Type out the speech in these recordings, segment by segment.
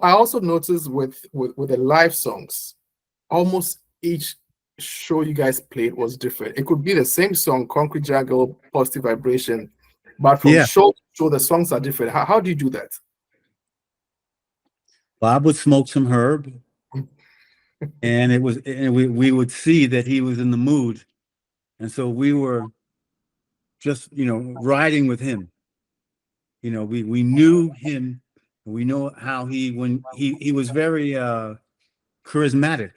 I also noticed with the live songs, almost each show you guys played was different. It could be the same song, Concrete Jungle, Positive Vibration, but from Yeah. show to show, the songs are different. How do you do that? Bob would smoke some herb, and we would see that he was in the mood, and so we were just riding with him. We knew him. We know how he was very charismatic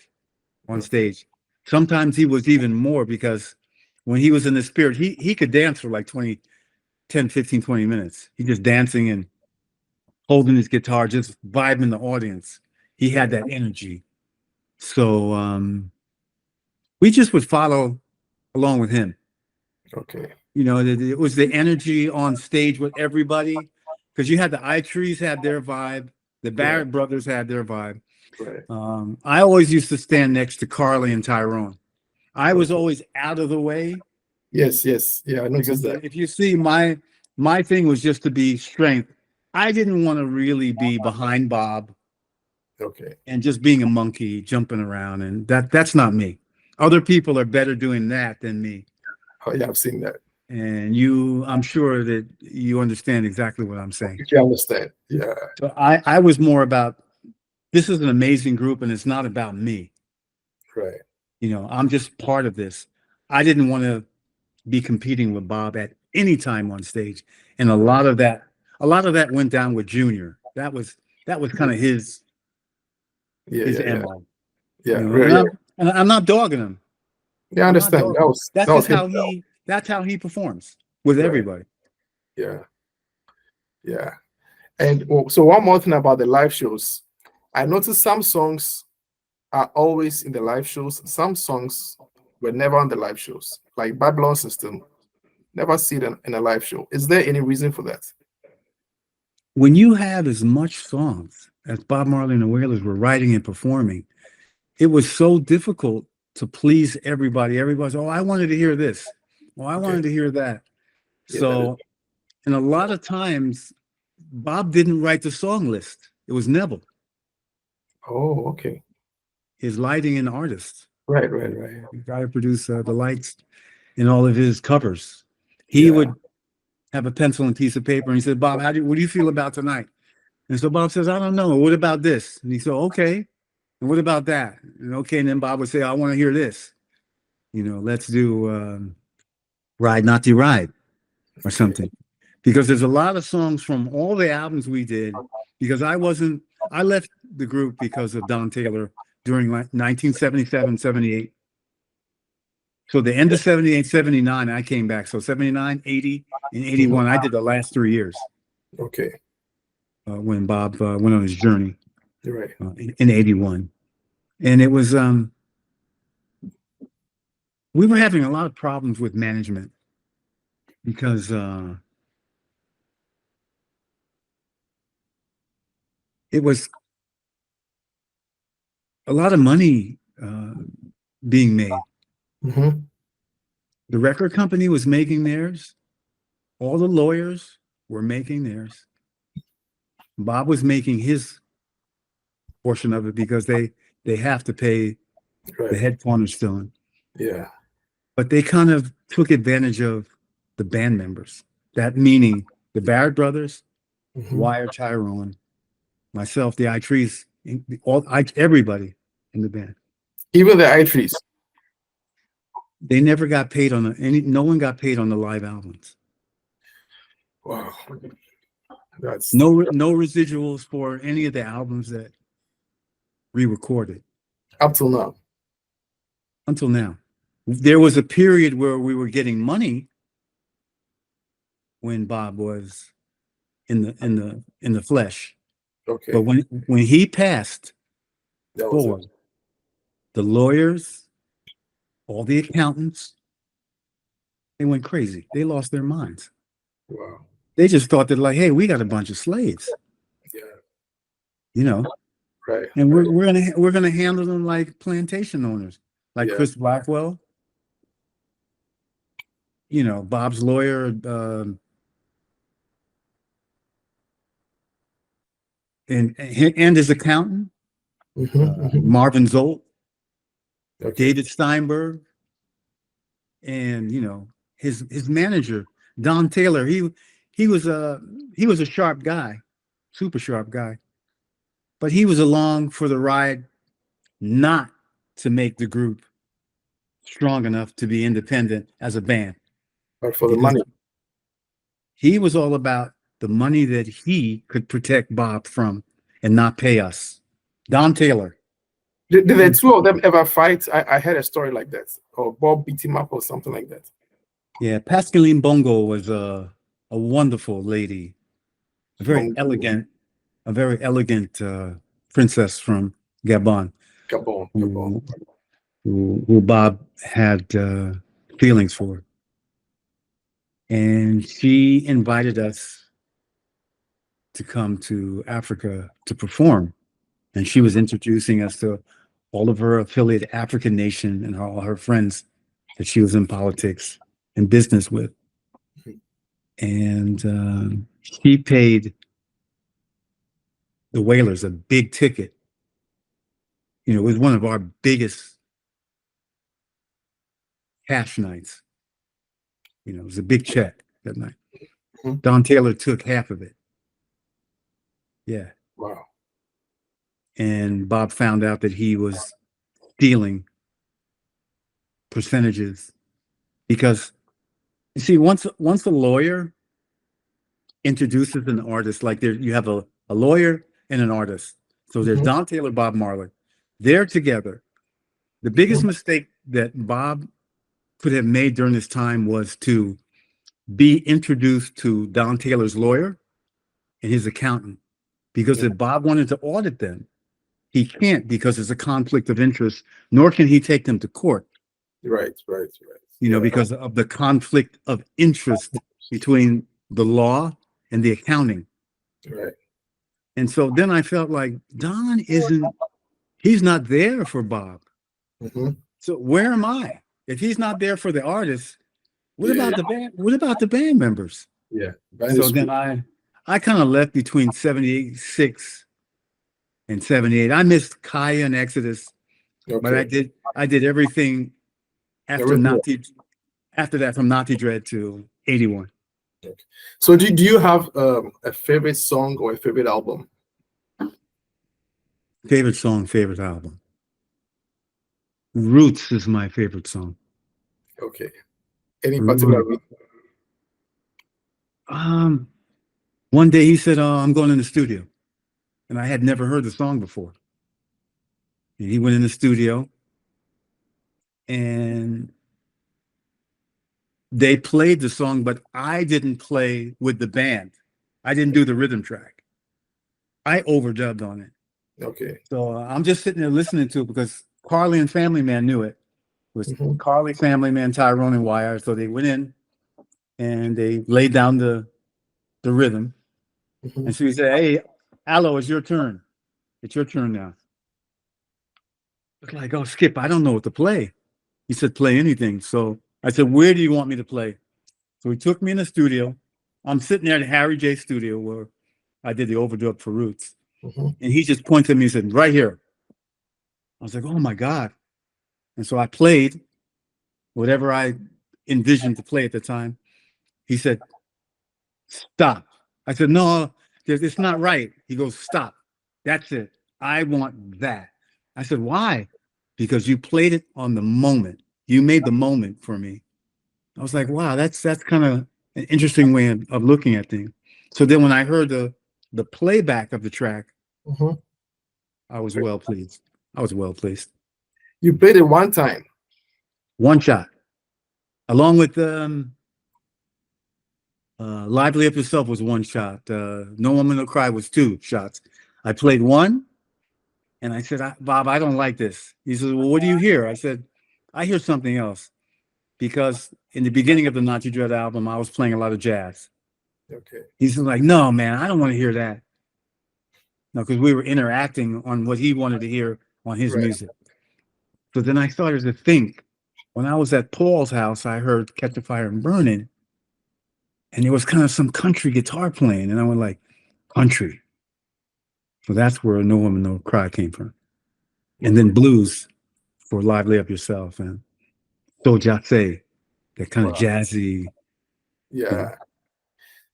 on stage. Sometimes he was even more, because when he was in the spirit, he could dance for like 10, 15, 20 minutes. He just dancing and holding his guitar, just vibing the audience. He had that energy. So we just would follow along with him. Okay. It was the energy on stage with everybody, because you had the I-Trees had their vibe, the Barrett brothers had their vibe. Right. I always used to stand next to Carly and Tyrone. I was always out of the way. Yes. Yeah, I noticed that. If you see, my thing was just to be strength. I didn't want to really be behind Bob. Okay. And just being a monkey jumping around, and that's not me. Other people are better doing that than me. Oh yeah, I've seen that. And I'm sure that you understand exactly what I'm saying. You understand? Yeah. So I was more about, this is an amazing group, and it's not about me. Right. I'm just part of this. I didn't want to be competing with Bob at any time on stage, and a lot of that went down with Junior. That was kind of his MO. Yeah. And I'm not dogging him. Yeah, I understand. That's how he performs with everybody. Yeah. And so one more thing about the live shows, I noticed some songs are always in the live shows. Some songs were never on the live shows, like Babylon System. Never see them in a live show. Is there any reason for that? When you have as much songs as Bob Marley and the Wailers were writing and performing, it was so difficult to please everybody. Everybody's, I wanted to hear this. I wanted to hear that. So, and a lot of times, Bob didn't write the song list. It was Neville. Oh, okay. His lighting and artist. Right. The guy who produced the lights in all of his covers. He would have a pencil and piece of paper, and he said, Bob, what do you feel about tonight? And so Bob says, I don't know. What about this? And he said, okay. And what about that? And okay. And then Bob would say, I want to hear this. Let's do Ride Not to Ride or something. Because there's a lot of songs from all the albums we did, because I left the group because of Don Taylor during 1977, 78. So the end of 78, 79, I came back. So 79, 80, and 81, I did the last 3 years. Okay. When Bob went on his journey. You're right. In 81. And it was, we were having a lot of problems with management, because it was a lot of money being made. The record company was making theirs. All the lawyers were making theirs. Bob was making his portion of it, because they have to pay the head cornerstone. Yeah. But they kind of took advantage of the band members. That meaning the Barrett brothers, Wire Tyrone, myself, the I-Trees, everybody in the band. Even the I-Trees. They never got paid no one got paid on the live albums. Wow. That's no residuals for any of the albums that re-recorded. Up till now. Until now. There was a period where we were getting money when Bob was in the flesh. Okay. But when he passed forward, the lawyers, all the accountants, they went crazy. They lost their minds. Wow. They just thought that, like, hey, we got a bunch of slaves. Yeah. Right. And we're gonna handle them like plantation owners, like Chris Blackwell. Bob's lawyer, and his accountant, Marvin Zolt, David Steinberg, and his manager Don Taylor. He was a sharp guy, super sharp guy, but he was along for the ride, not to make the group strong enough to be independent as a band, but for the money. He was all about the money that he could protect Bob from and not pay us. Don Taylor. Did the two of them ever fight? I heard a story like that, or Bob beat him up or something like that. Yeah, Pascaline Bongo was a wonderful lady, a very elegant princess from Gabon. Who Bob had feelings for. And she invited us to come to Africa to perform. And she was introducing us to all of her affiliated African nation and all her friends that she was in politics and business with. And she paid the Wailers a big ticket. It was one of our biggest cash nights. It was a big check that night. Don Taylor took half of it. Yeah. Wow. And Bob found out that he was stealing percentages because, you see, once a lawyer introduces an artist, like you have a lawyer and an artist. So there's Don Taylor, Bob Marley. They're together. The biggest mistake that Bob could have made during this time was to be introduced to Don Taylor's lawyer and his accountant, because if Bob wanted to audit them, he can't, because it's a conflict of interest, nor can he take them to court. Right. Because of the conflict of interest between the law and the accounting. Right. And so then I felt like he's not there for Bob. So where am I? If he's not there for the artist, what about the band? What about the band members? Yeah. So then I kind of left between 76 and 78. I missed Kaya and Exodus, but I did everything after that, from Nati Dread to 81. Okay. So do you have a favorite song or a favorite album? Favorite song, favorite album. Roots is my favorite song. Okay. Any particular reason? One day he said, I'm going in the studio. And I had never heard the song before. And he went in the studio and they played the song, but I didn't play with the band. I didn't do the rhythm track. I overdubbed on it. Okay. So I'm just sitting there listening to it because Carly and Family Man knew it. It was Carly, Family Man, Tyrone, and Wire. So they went in and they laid down the rhythm. And so he said, hey, Aloe, it's your turn. It's your turn now. It's like, oh, Skip, I don't know what to play. He said, play anything. So I said, where do you want me to play? So he took me in the studio. I'm sitting there at Harry J studio where I did the overdub for Roots. And he just pointed at me and said, right here. I was like, oh my God. And so I played whatever I envisioned to play at the time. He said, stop. I said, no, it's not right. He goes, stop. That's it. I want that. I said, why? Because you played it on the moment. You made the moment for me. I was like, wow, that's kind of an interesting way of looking at things. So then when I heard the playback of the track, I was well pleased. You played it one time. One shot. Along with Lively Up Yourself was one shot. No Woman No Cry was 2 shots. I played one, and I said, Bob, I don't like this. He said, well, what do you hear? I said, I hear something else. Because in the beginning of the Nati Dread album, I was playing a lot of jazz. Okay. He's like, no, man, I don't want to hear that. No, because we were interacting on what he wanted to hear on his music. So then I started to think, when I was at Paul's house, I heard Catch a Fire and Burn It, and there was kind of some country guitar playing, and I went like, country. So that's where No Woman No Cry came from. And then blues for Lively Up Yourself and So Jase, that kind of jazzy. Yeah.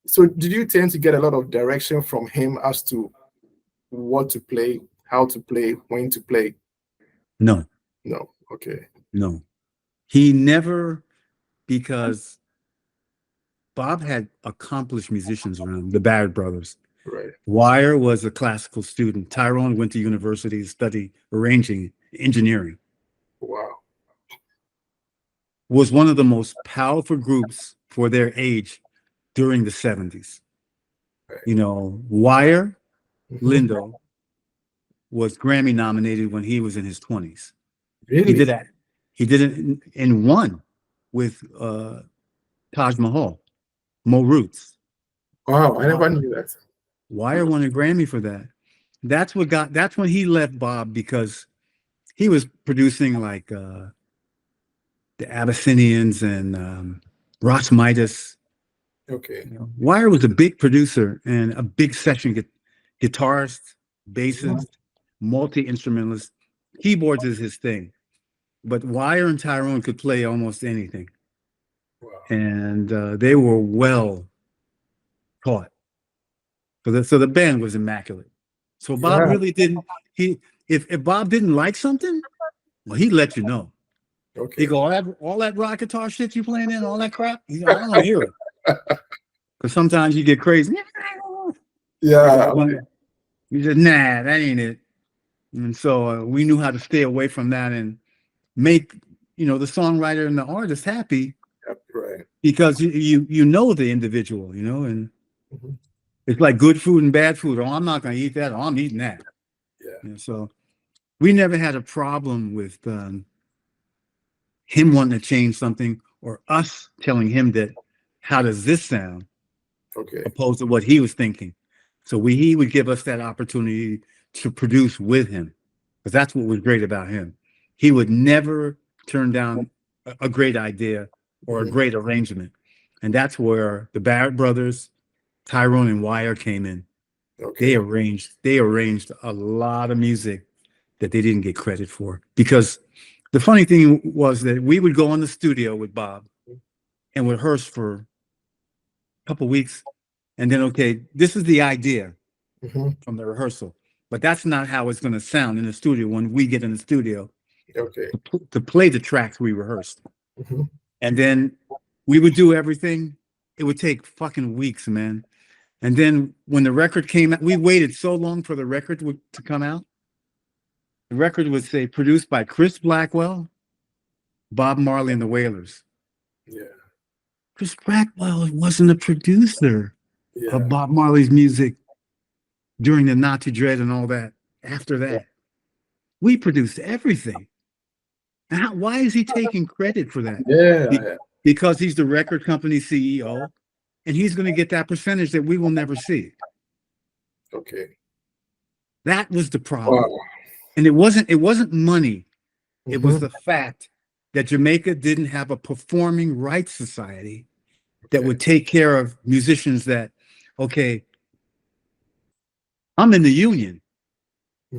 So did you tend to get a lot of direction from him as to what to play, how to play, when to play? No. No. Okay. No. He never, because Bob had accomplished musicians around, the Barrett brothers. Right. Wire was a classical student. Tyrone went to university to study arranging engineering. Wow. Was one of the most powerful groups for their age during the 70s. Right. You know, Wire, Lindo was Grammy nominated when he was in his 20s. Really? He did that. He did it in one with Taj Mahal, Mo Roots. Wow, I never knew that. Wire won a Grammy for that. That's when he left Bob, because he was producing like the Abyssinians and Ross Midas. Okay. You know, Wire was a big producer and a big session guitarist, bassist, multi-instrumentalist. Keyboards is his thing. But Wire and Tyrone could play almost anything. Wow. And they were well taught. So the band was immaculate. So Bob really didn't, if Bob didn't like something, well, he'd let you know. Okay. He'd go, all that rock guitar shit you playing in, all that crap, I don't want to hear it. Because sometimes you get crazy. Yeah. You just, nah, that ain't it. And so we knew how to stay away from that and make, the songwriter and the artist happy. Right. Because you know the individual, and it's like good food and bad food. Oh, I'm not going to eat that. Oh, I'm eating that. Yeah. So we never had a problem with him wanting to change something or us telling him that, how does this sound? Okay. Opposed to what he was thinking. So he would give us that opportunity to produce with him, because that's what was great about him. He would never turn down a great idea or a great arrangement. And that's where the Barrett brothers, Tyrone and Wire came in. Okay. They arranged a lot of music that they didn't get credit for. Because the funny thing was that we would go in the studio with Bob and rehearse for a couple of weeks. And then, okay, this is the idea from the rehearsal. But that's not how it's going to sound in the studio when we get in the studio. Okay. To play the tracks we rehearsed. And then we would do everything. It would take fucking weeks, man. And then when the record came out, we waited so long for the record to come out. The record would say produced by Chris Blackwell, Bob Marley, and the Wailers. Yeah. Chris Blackwell wasn't a producer of Bob Marley's music during the Nazi Dread and all that. After that, we produced everything. Now, why is he taking credit for that? Yeah. Because he's the record company CEO, and he's going to get that percentage that we will never see. Okay. That was the problem. Wow. And it wasn't money. It was the fact that Jamaica didn't have a performing rights society that would take care of musicians that, okay, I'm in the union.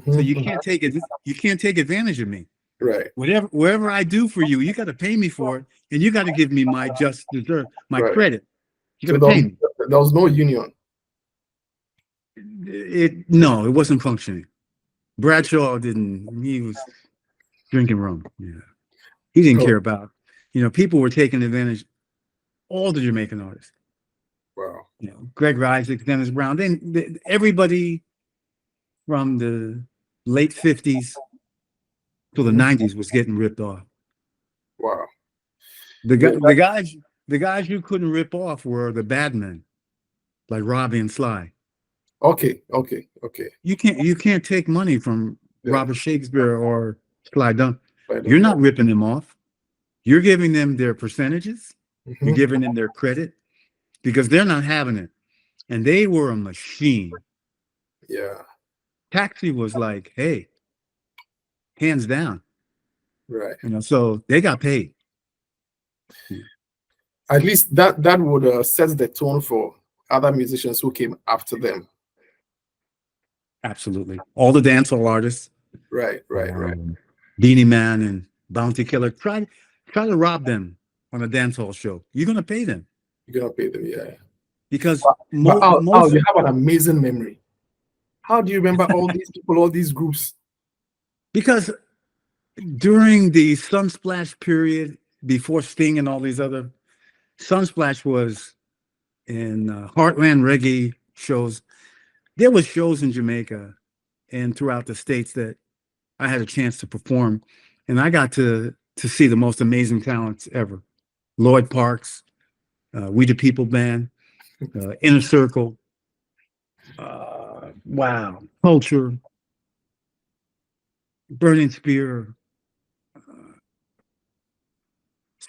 So you can't take it. You can't take advantage of me. Right. Wherever I do for you, you got to pay me for it, and you got to give me my just deserve, my credit. You got to pay me. There was no union. No, it wasn't functioning. Bradshaw didn't. He was drinking rum. Yeah, he didn't care about. People were taking advantage. All the Jamaican artists. Wow. Greg Isaac, Dennis Brown, then everybody from the late 50s to the 90s was getting ripped off. Wow. The guys you couldn't rip off were the bad men, like Robbie and Sly. Okay. You can't take money from Robert Shakespeare or Sly Dunn. You're not ripping them off. You're giving them their percentages. You're giving them their credit, because they're not having it. And they were a machine. Yeah. Taxi was like, hey, hands down. Right. So they got paid. At least that would set the tone for other musicians who came after them. Absolutely. All the dancehall artists, Right. Beanie Man and Bounty Killer, try to rob them on a dancehall show. You're gonna pay them You're gonna pay them, yeah. because But most you have an amazing memory. How do you remember all these people, all these groups? because during the Sunsplash period, before Sting and all these other, Sunsplash was in Heartland reggae shows. There was shows in Jamaica and throughout the states that I had a chance to perform, and I got to see the most amazing talents ever. Lloyd Parks, We the People Band, Inner Circle, wow, Culture, Burning Spear,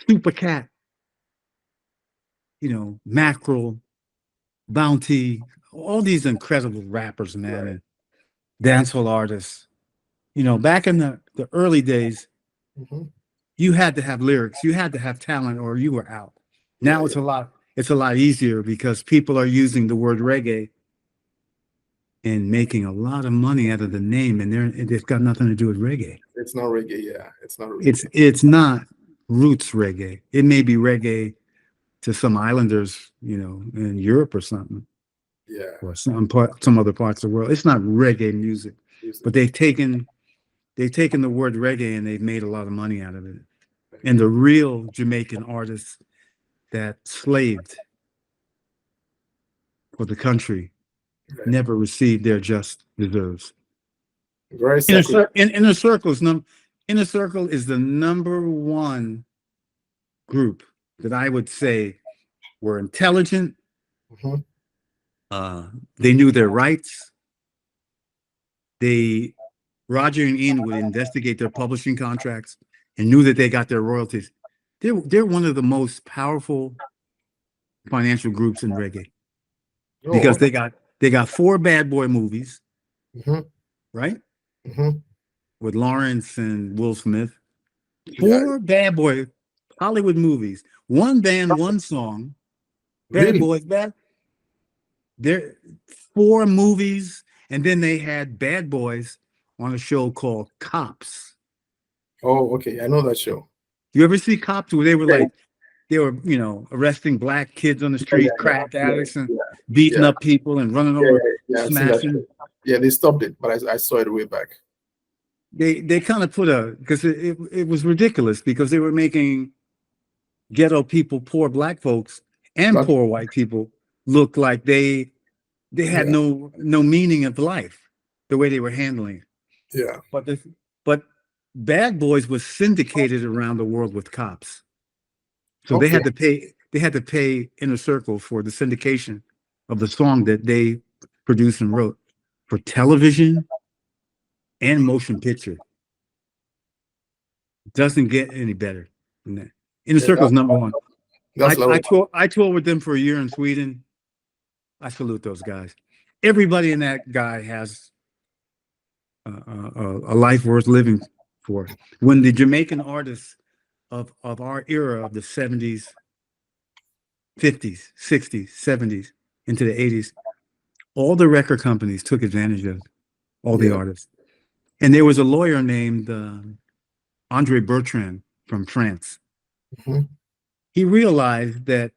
Super Cat, Mackerel, Bounty, all these incredible rappers, man, and dancehall artists. Back in the early days, you had to have lyrics, you had to have talent, or you were out. Now it's a lot easier because people are using the word reggae and making a lot of money out of the name, and it's got nothing to do with reggae. It's not reggae, yeah. It's not reggae. It's not roots reggae. It may be reggae to some islanders, in Europe or something. Yeah. Or some other parts of the world. It's not reggae music. But they've taken the word reggae and they've made a lot of money out of it. And the real Jamaican artists that slaved for the country never received their just deserves. Very Inner Circle is the number one group that I would say were intelligent. They knew their rights. Roger and Ian would investigate their publishing contracts and knew that they got their royalties. They're one of the most powerful financial groups in reggae because they got 4 bad boy movies, right? With Lawrence and Will Smith. 4 bad boy Hollywood movies. 1 band, 1 song. Bad Boys, bad. There 4 movies, and then they had Bad Boys on a show called Cops. Oh, okay. I know that show. You ever see Cops where they were arresting black kids on the street, crack addicts, and beating up people and running over, smashing? Yeah, they stopped it, but I saw it way back. They kind of because it was ridiculous because they were making ghetto people, poor black folks, and poor white people look like they had no meaning of life, the way they were handling it. Yeah. But Bad Boys was syndicated around the world with Cops. So they had to pay Inner Circle for the syndication of the song that they produced and wrote for television and motion picture. Doesn't get any better than that. Inner Circle's number one. I toured with them for a year in Sweden. I salute those guys. Everybody in that guy has a life worth living for. When the Jamaican artists of our era of the 70s, 50s, 60s, 70s, into the 80s, all the record companies took advantage of all the artists. And there was a lawyer named Andre Bertrand from France. He realized that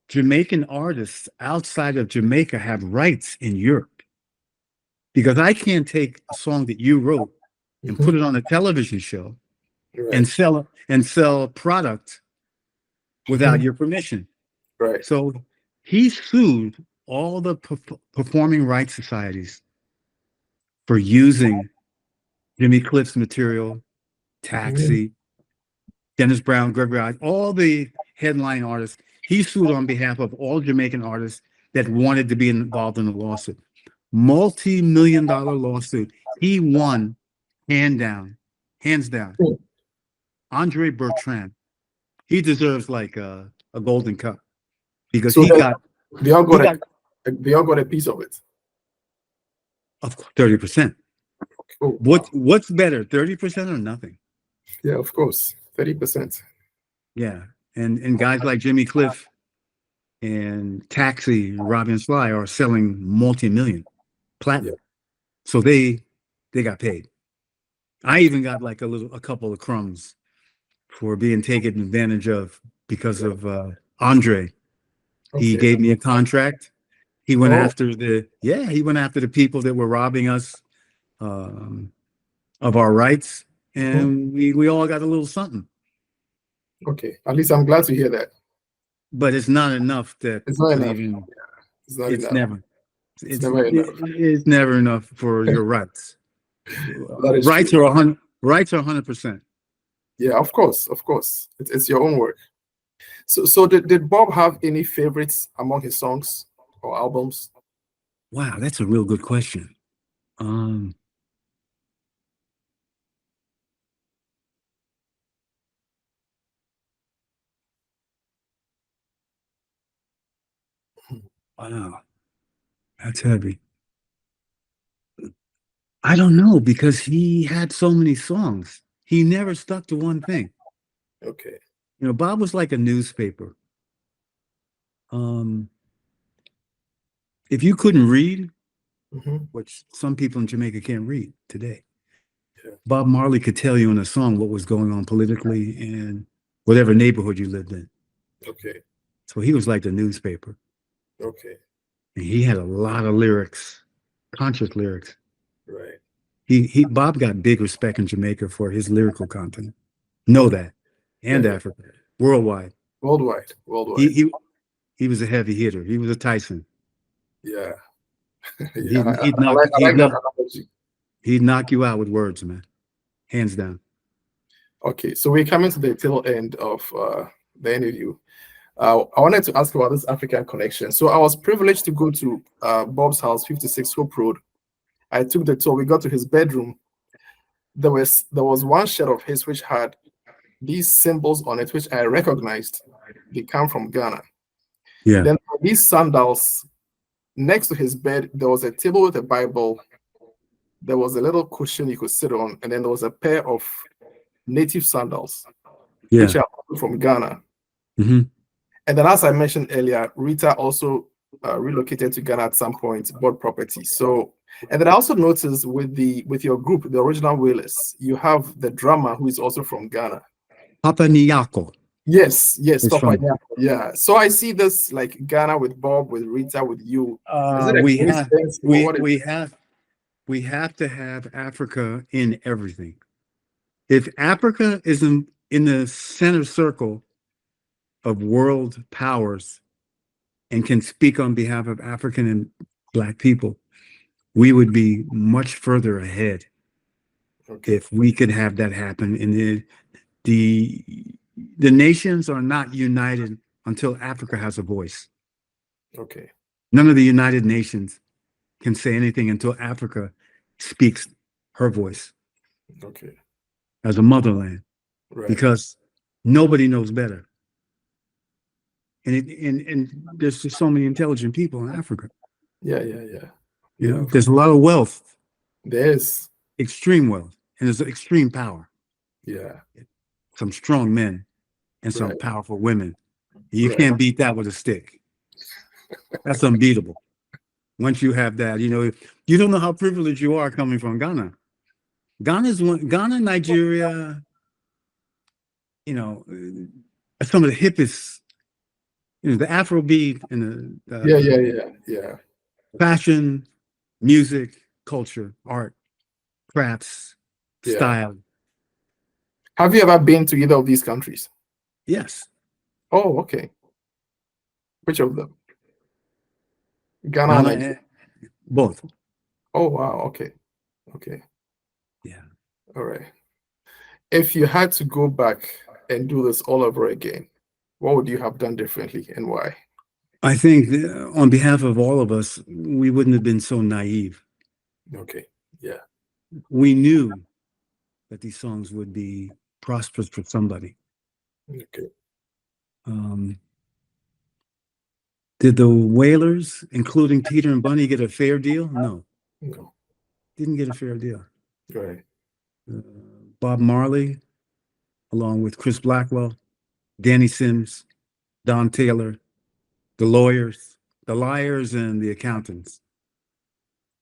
Jamaican artists outside of Jamaica have rights in Europe. Because I can't take a song that you wrote and put it on a television show and sell product without your permission. Right. So he sued all the performing rights societies for using Jimmy Cliff's material, Taxi, Dennis Brown, Gregory, all the headline artists. He sued on behalf of all Jamaican artists that wanted to be involved in the lawsuit. Multi-million-dollar lawsuit. He won hands down. Andre Bertrand. He deserves like a golden cup because they all got a piece of it. Of 30%. What's better, 30% or nothing? Yeah, of course, 30%. Yeah, and guys like Jimmy Cliff and Taxi and Robin Sly are selling multi-million platinum. So they got paid. I even got like a couple of crumbs for being taken advantage of because of Andre. He Okay. gave me a contract. He went Oh, after the people that were robbing us um, of our rights, mhm. and we all got a little something. Okay. At least I'm glad to hear that. But it's not enough that It's not could enough. even. It's not It's enough. never. It's never enough. It's never enough for your rights. That is Rights true. are 100. Rights are 100%. Yeah, of course, of course. It's your own work. So did Bob have any favorites among his songs or albums? Wow, that's a real good question. Um, wow, that's heavy. I don't know because he had so many songs. He never stuck to one thing. Okay. You know, Bob was like a newspaper. Um, if you couldn't read, Hmm. which some people in Jamaica can't read today, Yeah. Bob Marley could tell you in a song what was going on politically in whatever neighborhood you lived in. Okay. So he was like the newspaper. Okay. And he had a lot of lyrics, conscious lyrics. Right. He Bob got big respect in Jamaica for his lyrical content. Know Okay. that. Yeah, And yeah. Africa. Worldwide. Worldwide. He Worldwide. he he was a heavy hitter. He was a Tyson. Yeah. Yeah. He'd he'd I knock like he'd that knock analogy. he'd knock you out with words, man. Hands down. Okay. So we're coming to the tail end of the interview. I wanted to ask about this African connection. So I was privileged to go to Bob's house, 56 Hope Road. I took the tour. We got to his bedroom. There was one shirt of his which had these symbols on it, which I recognized. They come from Ghana. Yeah. Then these sandals next to his bed, there was a table with a Bible. There was a little cushion you could sit on, and then there was a pair of native sandals, Yeah. which are also from Ghana. Hmm. And then, as I mentioned earlier, Rita also relocated to Ghana at some point, bought property. So, and then I also noticed with your group, the original Wailers, you have the drummer who is also from Ghana. Papa Nyako Yes, yes, is Papa. from. Yeah, yeah. So I see this like Ghana with Bob, with Rita, with you. Is it a We have coincidence? What is? we have to have Africa in everything. If Africa is in the center circle of world powers and can speak on behalf of African and Black people, we would be much further ahead Okay, if we could have that happen. And the the nations are not united until Africa has a voice. okay, None of the United Nations can say anything until Africa speaks her voice okay. as a motherland, Right. because nobody knows better. And there's just so many intelligent people in Africa. Yeah, yeah, yeah. You Yeah. know, there's a lot of wealth, There's. extreme wealth, and there's extreme power. Yeah. Some strong men and some Right. powerful women. You Right. can't beat that with a stick. That's unbeatable. Once you have that, you don't know how privileged you are coming from Ghana. Ghana, Nigeria, some of the hippest, the Afrobeat and Yeah, the yeah, yeah, yeah. fashion, music, culture, art, crafts, Yeah. style. Have you ever been to either of these countries? Yes. Oh, okay. Which of them? Ghana and Ghana, Nigeria. both. Oh, wow. Okay. Okay. Yeah. All right. If you had to go back and do this all over again, what would you have done differently and why? I think on behalf of all of us, we wouldn't have been so naive. Okay. Yeah. We knew that these songs would be prosperous for somebody. Okay. Um, did the Wailers, including Peter and Bunny, get a fair deal? No, No. didn't get a fair deal. Right. Uh, Bob Marley, along with Chris Blackwell, Danny Sims, Don Taylor, the lawyers, the liars, and the accountants.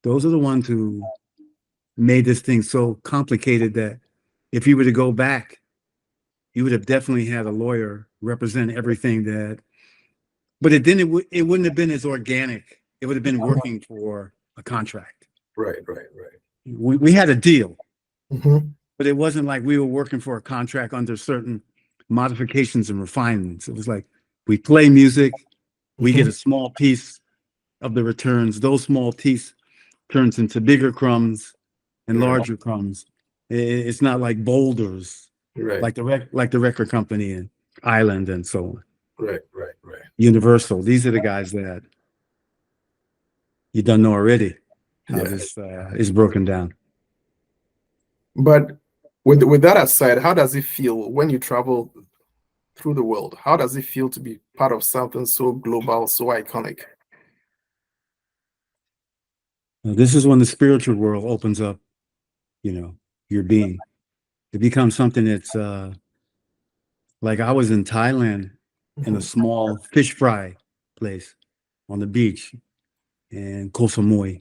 Those are the ones who made this thing so complicated that if you were to go back, you would have definitely had a lawyer represent everything that, but it wouldn't have been as organic. It would have been working for a contract. Right. We had a deal, Mm-hmm. but it wasn't like we were working for a contract under certain modifications and refinements. It was like we play music, we get a small piece of the returns. Those small piece turns into bigger crumbs and larger crumbs. It's not like boulders, Right. like the record company and Island and so on. Right. Universal. These are the guys that you don't know already how this is broken down. But with that aside, how does it feel when you travel through the world? How does it feel to be part of something so global, so iconic? This is when the spiritual world opens up, your being. It becomes something that's like I was in Thailand in a small fish fry place on the beach in Koh Samui.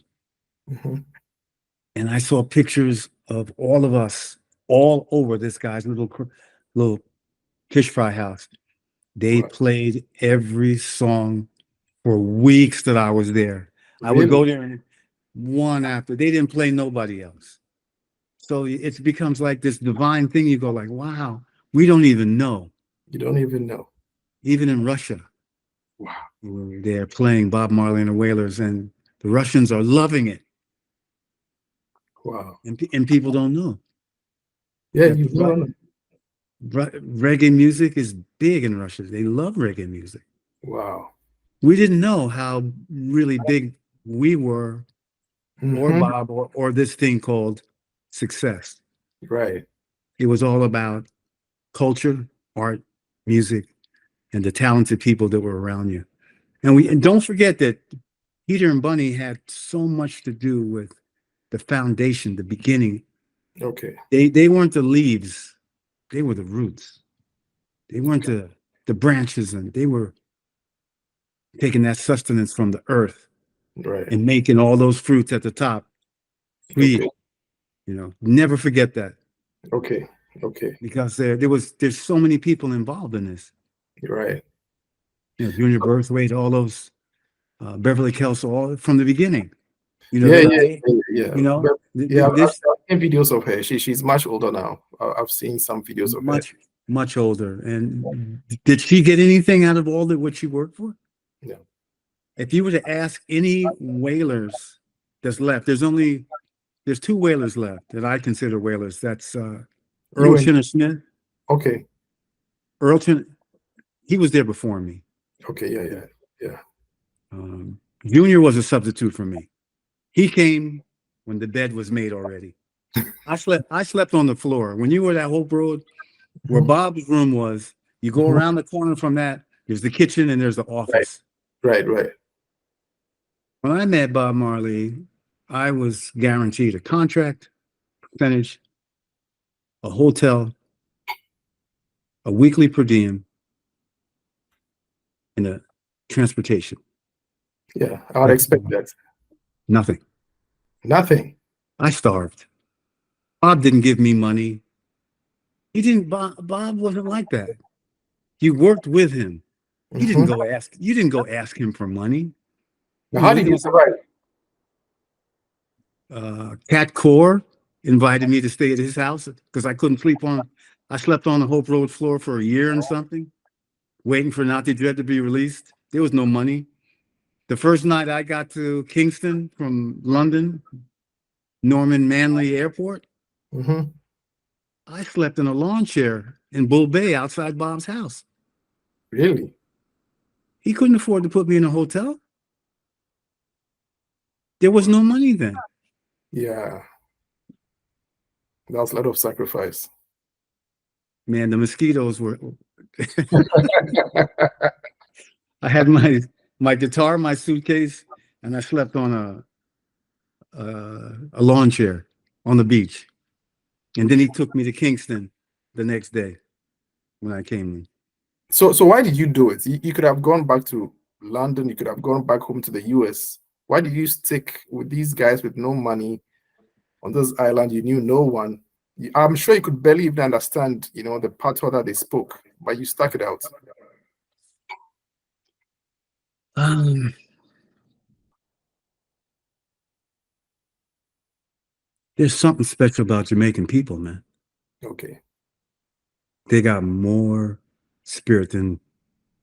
And I saw pictures of all of us all over this guy's little fish fry house. They played every song for weeks that I was there. I would go there and one after. They didn't play nobody else. So it becomes like this divine thing. You go like, wow, we don't even know. You don't even know. Even in Russia. Wow. They're playing Bob Marley and the Wailers, and the Russians are loving it. Wow. And people don't know. Yeah, you know. Reggae music is big in Russia. They love reggae music. Wow. We didn't know how really big we were, or Bob, or this thing called success. Right. It was all about culture, art, music, and the talented people that were around you. And don't forget that Peter and Bunny had so much to do with the foundation, the beginning. Okay. They weren't the leaves, they were the roots. They weren't the branches, and they were taking that sustenance from the earth and making all those fruits at the top sweet. Never forget that. Okay. Because there's so many people involved in this. You're right. Junior Birthwaite, all those Beverly Kelso, all from the beginning. Yeah. This I've seen videos of her. She's much older now. I've seen some videos of her. Much older. And did she get anything out of all that what she worked for? No. If you were to ask any whalers that's left, there's two whalers left that I consider whalers. That's Earl Chinner Smith. Okay. Earl Chinner, he was there before me. Okay, yeah. Junior was a substitute for me. He came when the bed was made already. I slept on the floor. When you were at Hope Road, where Bob's room was, you go around the corner from that, there's the kitchen and there's the office. Right. When I met Bob Marley, I was guaranteed a contract, percentage, a hotel, a weekly per diem, and a transportation. Yeah, I would expect that. Nothing. I starved. Bob didn't give me money. He didn't. Bob wasn't like that. You worked with him. You didn't go ask him for money. Now, how did you survive? Cat Core invited me to stay at his house because I couldn't sleep on. I slept on the Hope Road floor for a year and something, waiting for Naughty Dread to be released. There was no money. The first night I got to Kingston from London, Norman Manley Airport, I slept in a lawn chair in Bull Bay outside Bob's house. Really? He couldn't afford to put me in a hotel. There was no money then. Yeah. That was a lot of sacrifice. Man, the mosquitoes were... I had my guitar, my suitcase, and I slept on a lawn chair on the beach. And then he took me to Kingston the next day when I came in. So why did you do it? You could have gone back to London. You could have gone back home to the US. Why did you stick with these guys with no money on this island, you knew no one. I'm sure you could barely even understand, the patois that they spoke, but you stuck it out. There's something special about Jamaican people, man. Okay. They got more spirit than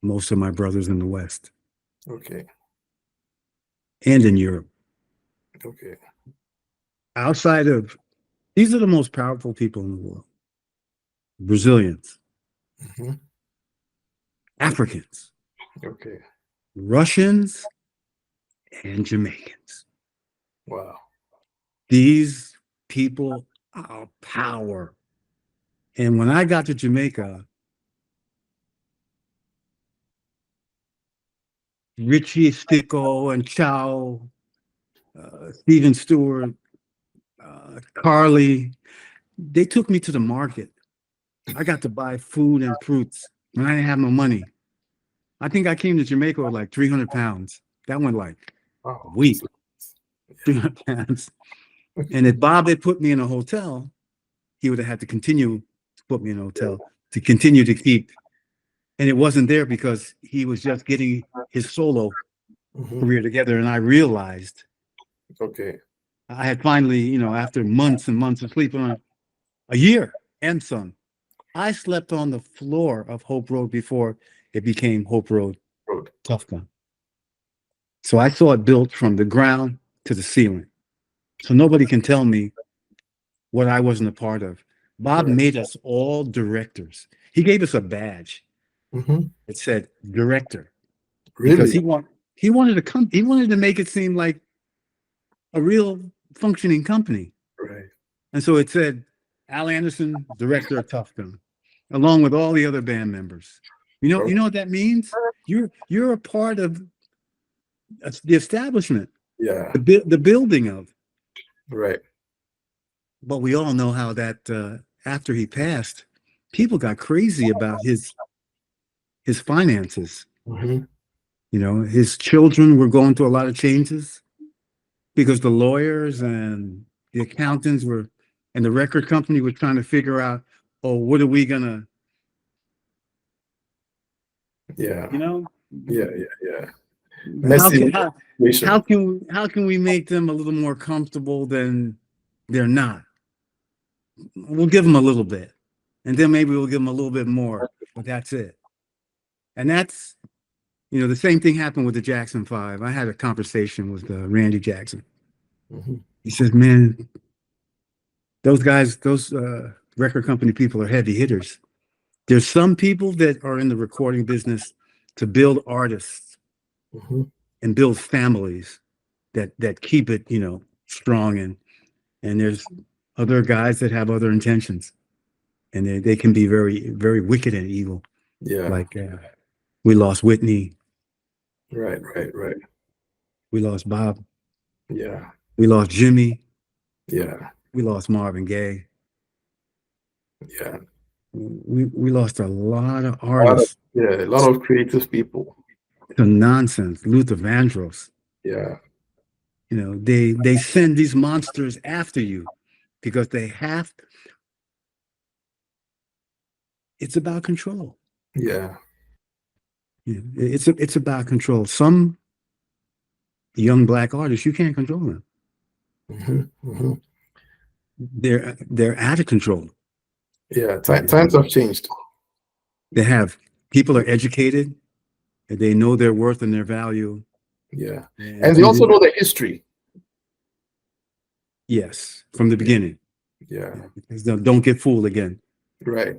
most of my brothers in the West. Okay. And in Europe. Okay. Outside of, these are the most powerful people in the world. Brazilians. Mm-hmm. Africans. Okay. Russians and Jamaicans. Wow. These people are power. And when I got to Jamaica, Richie Sticko and Chow, Stephen Stewart, Carly, they took me to the market. I got to buy food and fruits when I didn't have no money. I think I came to Jamaica with like 300 pounds. That went like a week. 300 pounds. And if Bob had put me in a hotel, he would have had to continue to put me in a hotel to continue to keep. And it wasn't there because he was just getting his solo career together. And I realized I had finally, after months and months of sleeping on a year and some, I slept on the floor of Hope Road before it became Hope Road Tough Gun. So I saw it built from the ground to the ceiling. So nobody can tell me what I wasn't a part of. Bob made us all directors. He gave us a badge. It said director. Really? Because he wanted to make it seem like a real functioning company. Right. And so it said Al Anderson, director of Tough Gun, along with all the other band members. You know what that means? You're a part of the establishment. Yeah. The building of. Right. But we all know how that after he passed, people got crazy about his finances. His children were going through a lot of changes because the lawyers and the accountants and the record company were trying to figure out, what are we gonna? Yeah. Yeah. How can we make them a little more comfortable than they're not? We'll give them a little bit, and then maybe we'll give them a little bit more, but that's it. And that's, the same thing happened with the Jackson 5. I had a conversation with Randy Jackson. He says, man, those guys, those record company people are heavy hitters. There's some people that are in the recording business to build artists and build families that keep it, strong. And there's other guys that have other intentions, and they can be very, very wicked and evil. Yeah. Like we lost Whitney. Right. We lost Bob. Yeah. We lost Jimmy. Yeah. We lost Marvin Gaye. Yeah. We lost a lot of artists. A lot of creative people. The nonsense. Luther Vandross. Yeah. They send these monsters after you because they have. It's about control. Yeah. It's about control. Some young Black artists, you can't control them. They're out of control. Yeah, times have changed. People are educated, and they know their worth and their value. Yeah, and they also know the history. Yes, from the beginning. Yeah. Don't get fooled again. Right.